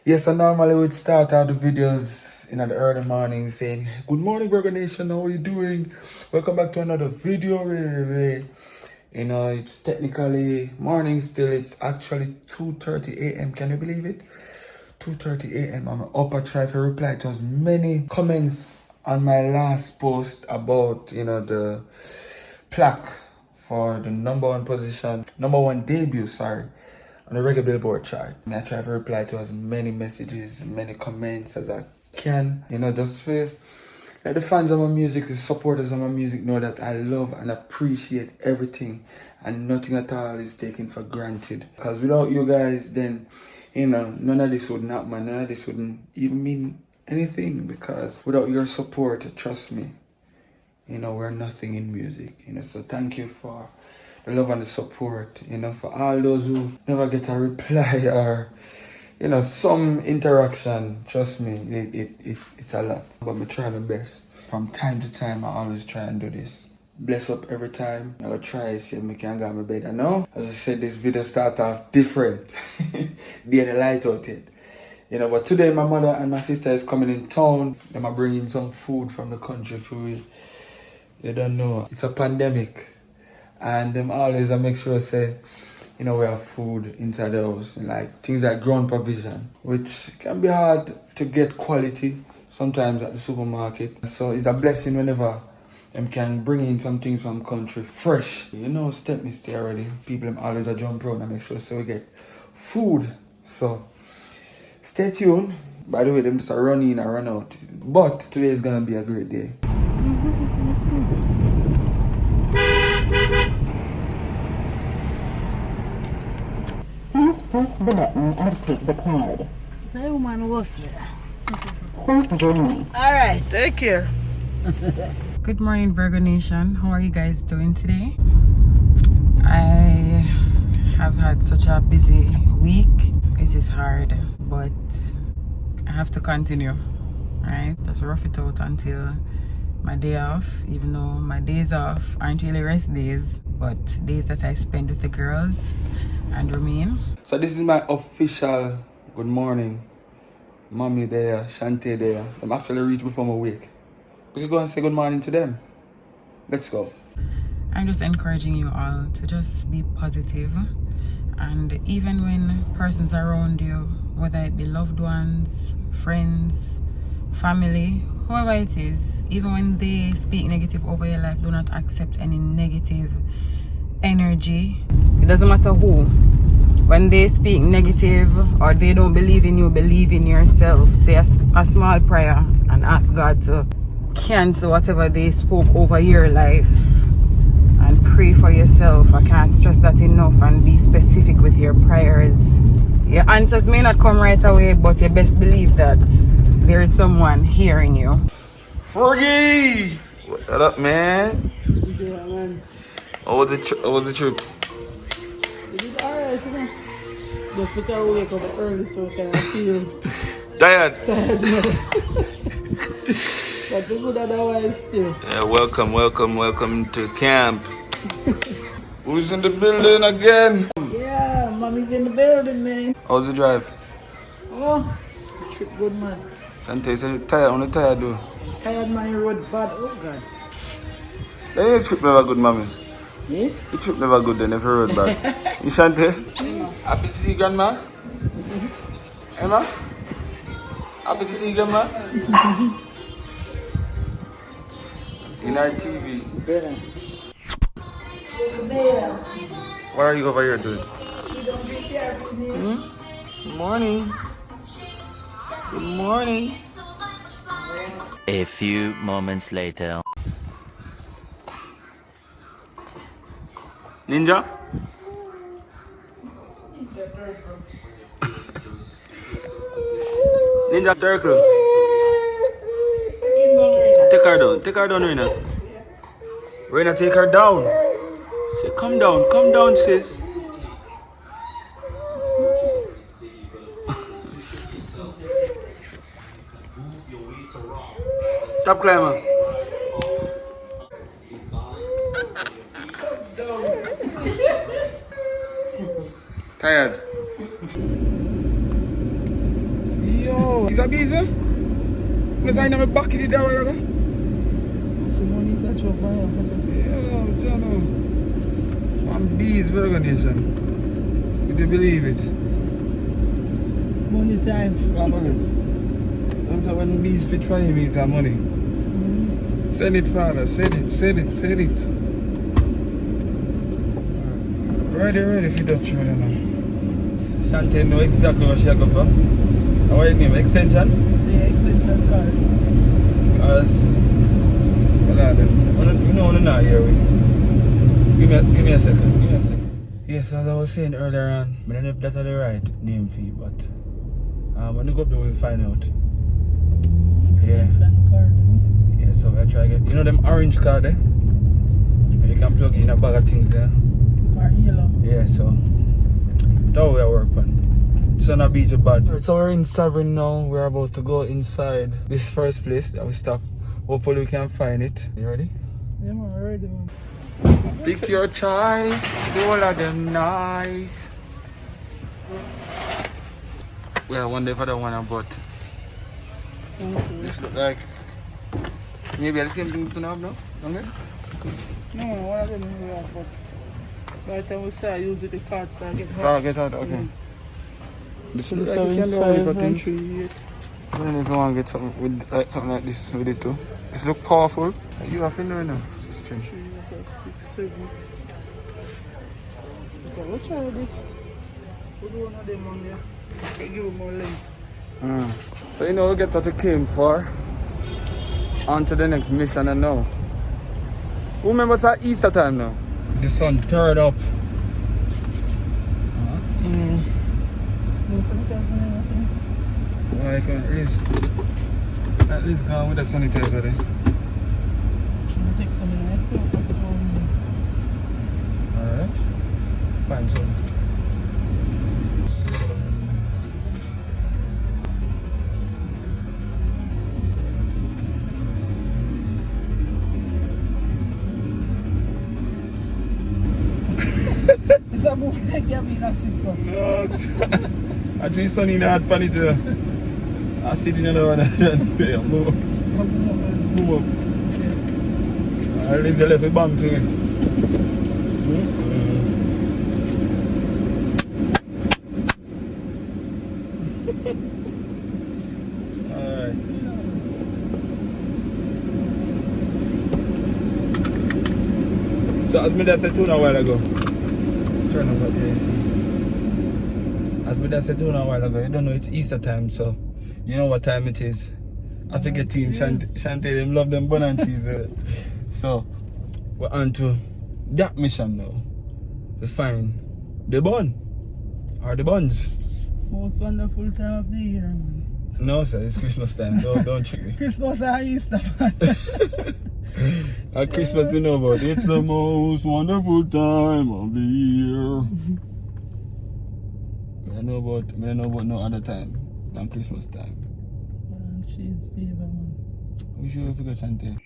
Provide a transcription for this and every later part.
Yes, I normally would start out the videos in the early morning saying, "Good morning, Virgo Nation, how are you doing? Welcome back to another video. It's technically morning still. It's actually 2:30 a.m. Can you believe it? 2:30 a.m. I'm up. I try to reply to as many comments on my last post about, the plaque for the number one debut, sorry, on the reggae billboard chart. I try to reply to as many messages, many comments as I can, just for let the fans of my music, the supporters of my music know that I love and appreciate everything and nothing at all is taken for granted. Because without you guys, then, none of this would happen, none of this wouldn't even mean anything, because without your support, trust me, we're nothing in music, so thank you for the love and the support, for all those who never get a reply or, some interaction. Trust me, it's a lot, but I try my best. From time to time, I always try and do this. Bless up every time. I will try to see if I can get my bed. I know, as I said, this video start off different. Be the light out it. But today my mother and my sister is coming in town. They are bringing some food from the country for me. You don't know. It's a pandemic. And them always I make sure say, we have food inside the house. Like things like ground provision, which can be hard to get quality sometimes at the supermarket. So it's a blessing whenever them can bring in some things from country fresh. Step me stay already. People them always a jump around and make sure so we get food. So stay tuned. By the way, them just a run in and run out. But today is gonna be a great day. Please press the button and take the card. That woman was Safe journey. Alright, take care. Good morning, Virgo Nation. How are you guys doing today? I have had such a busy week. It is hard, but I have to continue, right? Just rough it out until my day off, even though my days off aren't really rest days, but days that I spend with the girls and remain. So this is my official good morning. Mommy there, Shante there. I'm actually reached before my wake. We can go and say good morning to them. Let's go. I'm just encouraging you all to just be positive, and even when persons around you, whether it be loved ones, friends, family, whoever it is, even when they speak negative over your life, do not accept any negative energy. It doesn't matter who. When they speak negative or they don't believe in you, believe in yourself. Say a small prayer and ask God to cancel whatever they spoke over your life, and pray for yourself. I can't stress that enough, and be specific with your prayers. Your answers may not come right away, but you best believe that there is someone hearing you. Fergie! What up, man? Yeah, man. How was the trip? It is alright, Just because we wake up early, so I feel Tired? tired now. But good otherwise still. Yeah, welcome to camp. Who's in the building again? Yeah, mommy's in the building, man. How's the drive? Oh, trip good, man. Shante said tired, only tired though. Tired, man, road bad. Oh, God. Then your trip never good, mommy. Yeah? Your trip never good then if you road back. You Shante? Happy to see you, grandma? Emma? Happy to see you, grandma? In our TV. Better. What are you over here doing? Good morning. Good morning. A few moments later. Ninja? Ninja Turtle. Take her down. Take her down, Rena. Rena, take her down. Say, come down, sis. Stop climbing. Tired. Is that busy? Because I never back it there. The money catch up by Yeah, I'm bees Virgo Nation. Could you believe it? money time. Sometimes when bees fit for him, it's money. Send it, Father. Send it. Ready for the children now. Shantae know exactly what she got for. And what is name? Extension? The extension card. Because, you know, not here. Give me a second. Yes, as I was saying earlier on, I don't know if that's the right name for you, but when you go up there, we'll find out. Yeah. Extension card. Yeah, so I try to get, you know, them orange card there? You can plug in a bag of things there. Or yellow. Yeah, so that's how we work on. It's on a beach bad. So we're in Sovereign now. We're about to go inside this first place that we stopped. Hopefully we can find it. You ready? Yeah, man, ready, man. Pick your choice. The all of them nice. Well, one day for the one but this look like maybe the same thing to have now? Okay? No, one of them we have, but by the time we start using the cards, get out, okay. This look like you can do all different things. I don't know if you want to get something with something like this with it too. This look powerful. You have to know now. It's strange. 3, 4, 6, 7. Okay, we'll try this. We'll do one of them on there. Okay, give it more length. So you know we get what we came for. On to the next mission and now. Who remembers at Easter time now? The sun turned up. Well, I can at least go with the sanitizer there. Take some nice stuff. Alright. Fine, so. It's a move like you're being a sit-up. No, actually sunny in the hot pan it. I sit in the one and move up. At least they left a bomb to it. Alright. So as me said to you a while ago. Turn over the AC. As me said to you a while ago, you don't know it's Easter time, so you know what time it is. I forget team Shantae, them love them bun and cheese. So we're on to that mission now. To find the bun. Or the buns. Most wonderful time of the year, man. No sir, it's Christmas time. Don't trick me. Christmas and Easter, man. At Christmas we know about it's the most wonderful time of the year. I know about no other time than Christmas time. Man, she's fever, man. We sure forgot Shantae.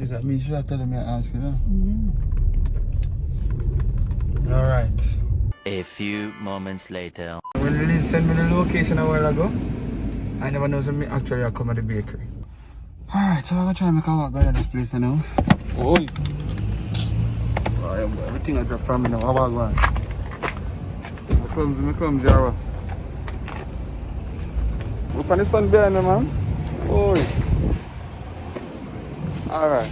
Is that me? Should I tell them I ask you now? Alright. A few moments later. When Liz sent me the location a while ago, I never know me actually I come at the bakery. Alright, so I'm gonna try and make a walk by this place now. Oh, everything I drop from me now. How about one? My clumsy, are Look on the sun behind me, man. Oh. Alright.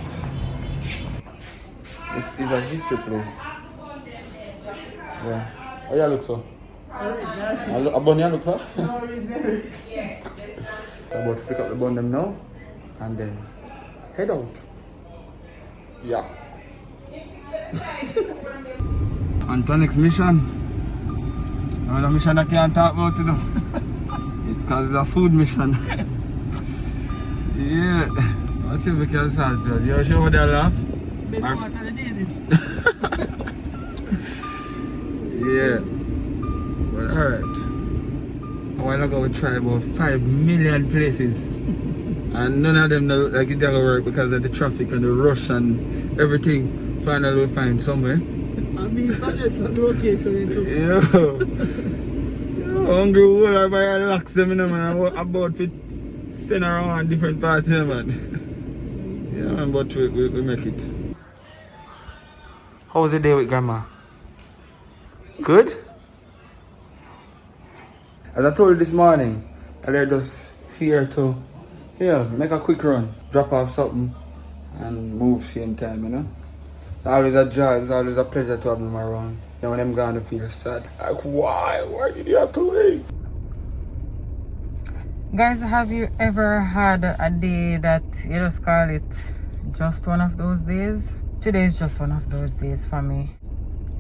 This is a history place. Yeah. How you look so? A bun you look for? I'm about to pick up the bun them now and then head out. Yeah. On to the next mission. Another mission I can't talk about it though. Because it's a food mission. Yeah. Let's see if we can start, George. You sure what they laugh? Best part of the day this. Yeah. But alright. A while ago we tried about 5 million places. And none of them look like it doesn't work because of the traffic and the rush and everything. Finally we find somewhere. And me suggest a location. Yo, hungry hole or by relax them, you know, man. I'm about to send around different parts, you know, man. Yeah, man, but we make it. How was the day with Grandma? Good? As I told you this morning, I let us here to, make a quick run, drop off something, and move same time, you know. It's always a joy, it's always a pleasure to have them around. Then when I'm gone, I feel sad. Like, why? Why did you have to leave? Guys, have you ever had a day that you just call it just one of those days? Today is just one of those days for me.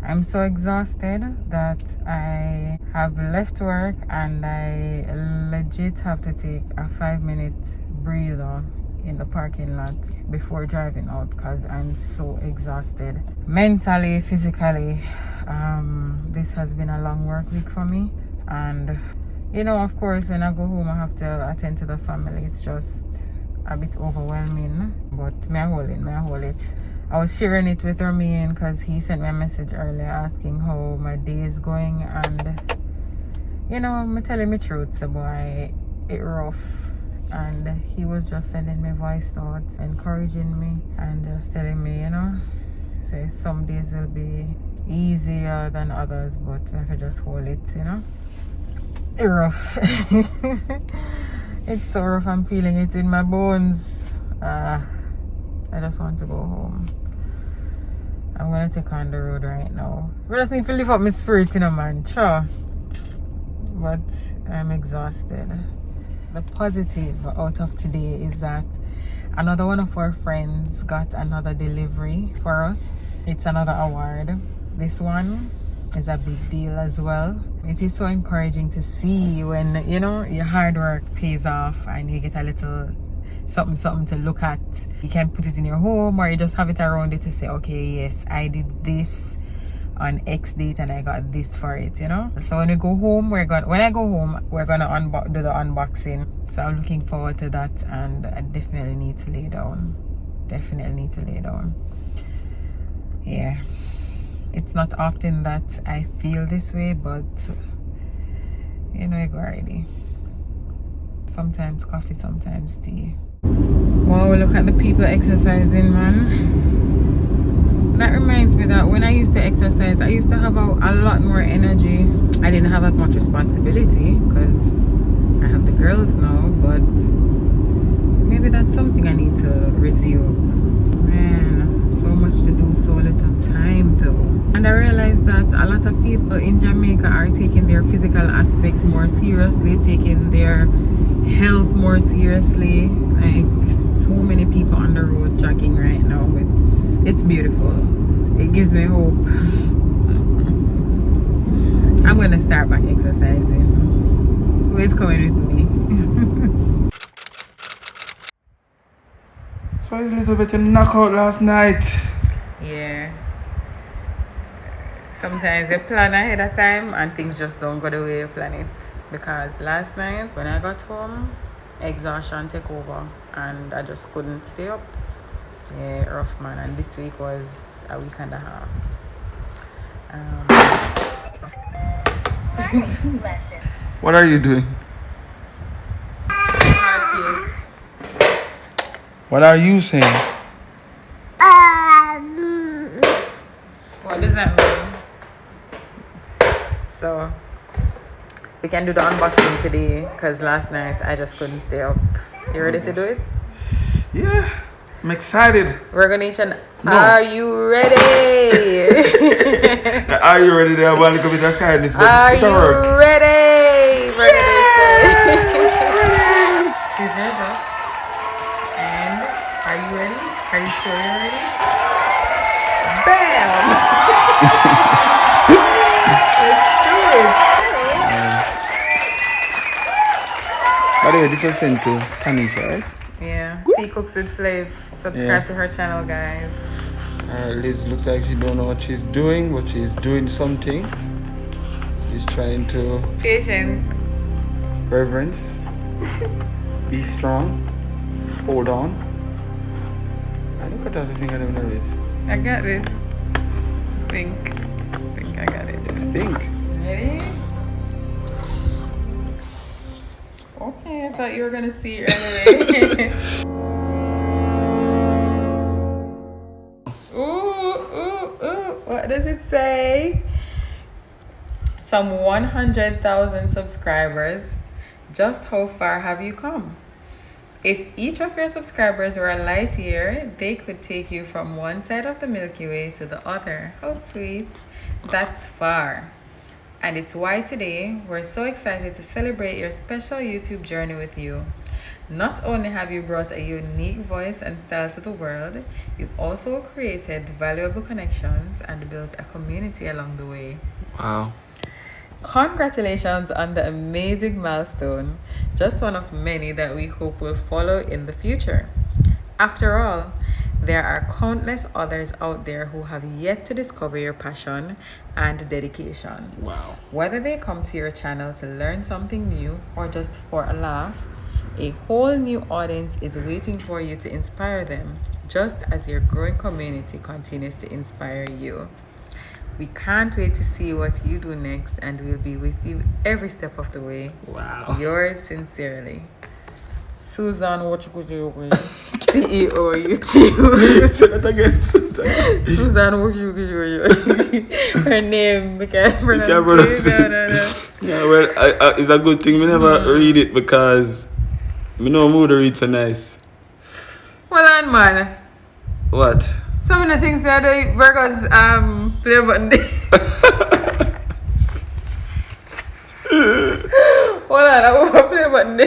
I'm so exhausted that I have left work and I legit have to take a 5-minute breather in the parking lot before driving out because I'm so exhausted. Mentally, physically, this has been a long work week for me. And you know, of course, when I go home, I have to attend to the family. It's just a bit overwhelming, but me I hold it. I was sharing it with Ramin because he sent me a message earlier asking how my day is going, and you know, I'm telling me truth, so boy, it rough. And he was just sending me voice notes, encouraging me and just telling me, you know, say some days will be easier than others, but I have to just hold it, you know. It's rough. It's so rough. I'm feeling it in my bones. I just want to go home. I'm gonna take on the road right now. I just need to lift up my spirit, you know, man. Sure. But I'm exhausted. The positive out of today is that another one of our friends got another delivery for us. It's another award. This one is a big deal as well. It is so encouraging to see when, you know, your hard work pays off and you get a little something to look at. You can put it in your home or you just have it around you to say, okay, yes, I did this on X date and I got this for it, you know. So when I go home, we're gonna do the unboxing. So I'm looking forward to that, and I definitely need to lay down. Yeah, it's not often that I feel this way, but you know, I go already. Sometimes coffee, sometimes tea. Wow, look at the people exercising, man. That reminds me that when I used to exercise, I used to have a lot more energy. I didn't have as much responsibility because I have the girls now, but maybe that's something I need to resume. Man, so much to do, so little time though. And I realized that a lot of people in Jamaica are taking their physical aspect more seriously, taking their health more seriously. Like so many people on the road jogging right now. It's beautiful. It gives me hope. I'm gonna start back exercising. Who is coming with me? So it's a little bit of knockout last night. Yeah. Sometimes you plan ahead of time and things just don't go the way you plan it. Because last night when I got home, exhaustion took over and I just couldn't stay up. Yeah, rough man. And this week was a week and a half. What are you doing? What are you saying? What does that mean? So we can do the unboxing today because last night I just couldn't stay up. You ready to do it? Yeah, I'm excited. Recognition. No. Are you ready? Are you ready? There, one little bit of kindness. Are you ready? He's nervous. And are you ready? Are you sure you're ready? Bam! Let's do it. By the way, this was sent to Tanisha, right? Yeah. Tea Cooks with Flav. Subscribe to her channel, guys. Liz looks like she don't know what she's doing, but she's doing something. She's trying to Patient. reverence, be strong, hold on. And look at that thing I don't know this. I got this. Think. think. Ready? Okay, I thought you were gonna see it right away. Ooh, what does it say? Some 100,000 subscribers. Just how far have you come? If each of your subscribers were a light year, they could take you from one side of the Milky Way to the other. How sweet. That's far. And it's why today we're so excited to celebrate your special YouTube journey with you. Not only have you brought a unique voice and style to the world, you've also created valuable connections and built a community along the way. Wow. Congratulations on the amazing milestone, just one of many that we hope will follow in the future. After all, there are countless others out there who have yet to discover your passion and dedication. Wow. Whether they come to your channel to learn something new or just for a laugh, a whole new audience is waiting for you to inspire them, just as your growing community continues to inspire you. We can't wait to see what you do next, and we'll be with you every step of the way. Wow. Yours sincerely, Susan Wachukujukwe, CEO YouTube. Say that again, Susan. Susan Wachukujukwe. Her name, we can't pronounce pronounce it. it. No. Yeah, well, it's a good thing. Me never read it because me know mood to read so nice. Hold on, man. What? Some of the things that the Virgos play button. Hold on, I will play button.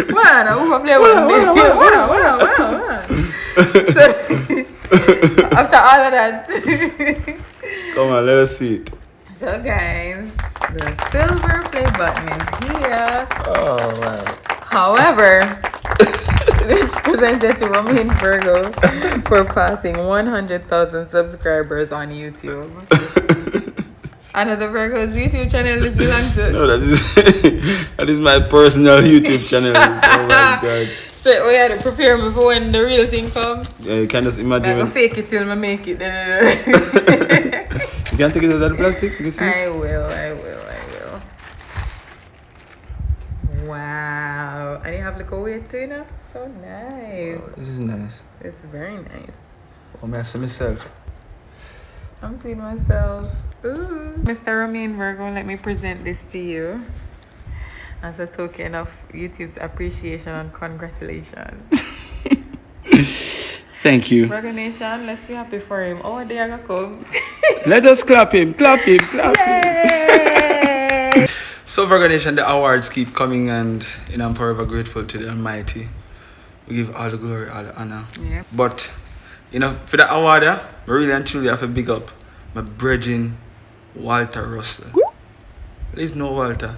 Hold on, I will play button. Hold on. So, after all of that. Come on, let us see it. So guys, the silver play button is here. Oh, wow. However, it's presented to Romain Virgo for passing 100,000 subscribers on YouTube. Another Virgo's YouTube channel this belongs to. No, that is my personal YouTube channel. Oh my god. So we had to prepare me for when the real thing comes. Yeah, you can just I'm imagine. gonna fake it till I make it. You can take it out of the plastic. You see? I will. Wow. And you have like a weight too, you know? So nice. Oh, this is nice. It's very nice. Oh, I see myself. I'm seeing myself. Ooh. Mr. Romain Virgo, let me present this to you as a token of YouTube's appreciation and congratulations. Thank you. Virgo Nation, let's be happy for him. Oh, there I come. Let us clap him. Yay! Yay! So Virgo Nation, the awards keep coming, and I'm forever grateful to the Almighty. We give all the glory, all the honor. Yeah. But for the award, we really and truly have to big up my brethren, Walter Russell. Please know Walter.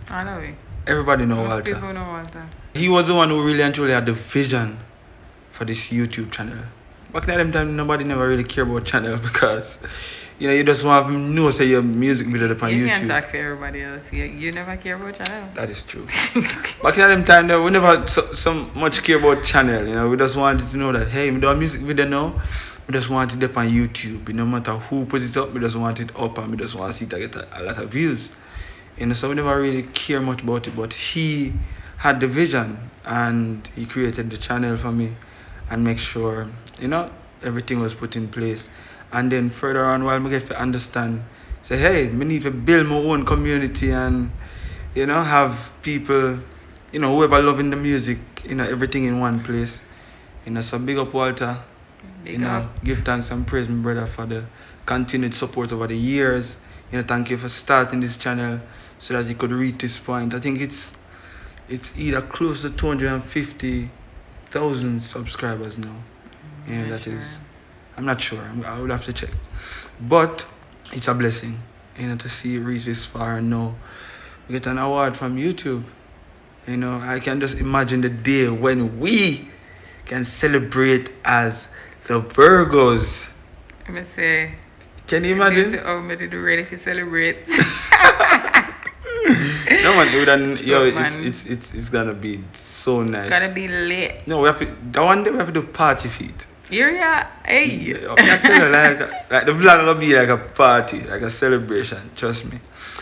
I know it. Everybody know Most Walter. people know Walter. He was the one who really and truly had the vision for this YouTube channel. Back in them time, nobody never really care about channel because you just want to know say your music video up on You YouTube. can't talk for everybody else. You never care about channel. That is true. Back in them time, we never so much care about channel. We just wanted to know that hey, we do a music video now. We just want it up on YouTube. No matter who put it up, we just want it up, and we just want to see it get a lot of views. So we never really care much about it. But he had the vision, and he created the channel for me, and make sure everything was put in place. And then further on, while I get to understand, say hey, we need to build my own community and have people, whoever loving the music, everything in one place. So big up Walter. Big up. Give thanks and praise my brother for the continued support over the years. Thank you for starting this channel so that you could reach this point. I think it's either close to 250,000 subscribers now. And that is, I'm not sure. I would have to check. But it's a blessing, to see it reach this far and now we get an award from YouTube. I can just imagine the day when we can celebrate as the Virgos. I'm gonna say. Can you imagine? I'm ready to celebrate. No man, it's gonna be so nice. It's gonna be lit. No, one day we have to do party feet. Area, hey. I tell you, like the vlog will be like a party, like a celebration. Trust me.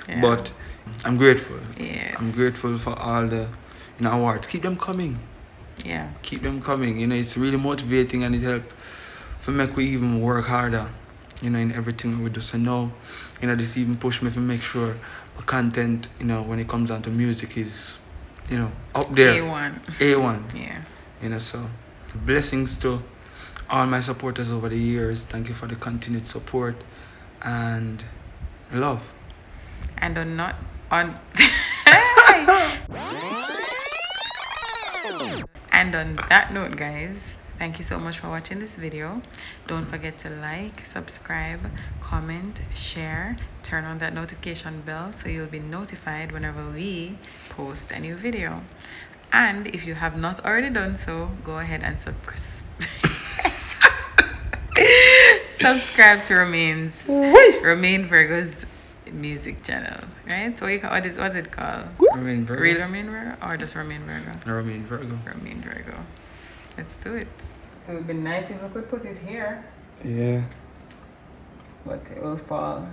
Yeah. But I'm grateful. Yes. I'm grateful for all the awards. Keep them coming. Yeah. Keep them coming. It's really motivating and it helps to make we even work harder. In everything we do. So now, this even push me to make sure the content, when it comes down to music is, up there. A1. Yeah. So blessings to all my supporters over the years. Thank you for the continued support and love. And on and on that note, guys, thank you so much for watching this video. Don't forget to like, subscribe, comment, share, turn on that notification bell so you'll be notified whenever we post a new video. And if you have not already done so, go ahead and subscribe to Remain Virgo's music channel, right? So what's it called? Remain Virgo. Real Remain Virgo or just Remain Virgo? Remain Virgo. Remain Virgo. Let's do it. It would be nice if we could put it here, Yeah. but it will fall.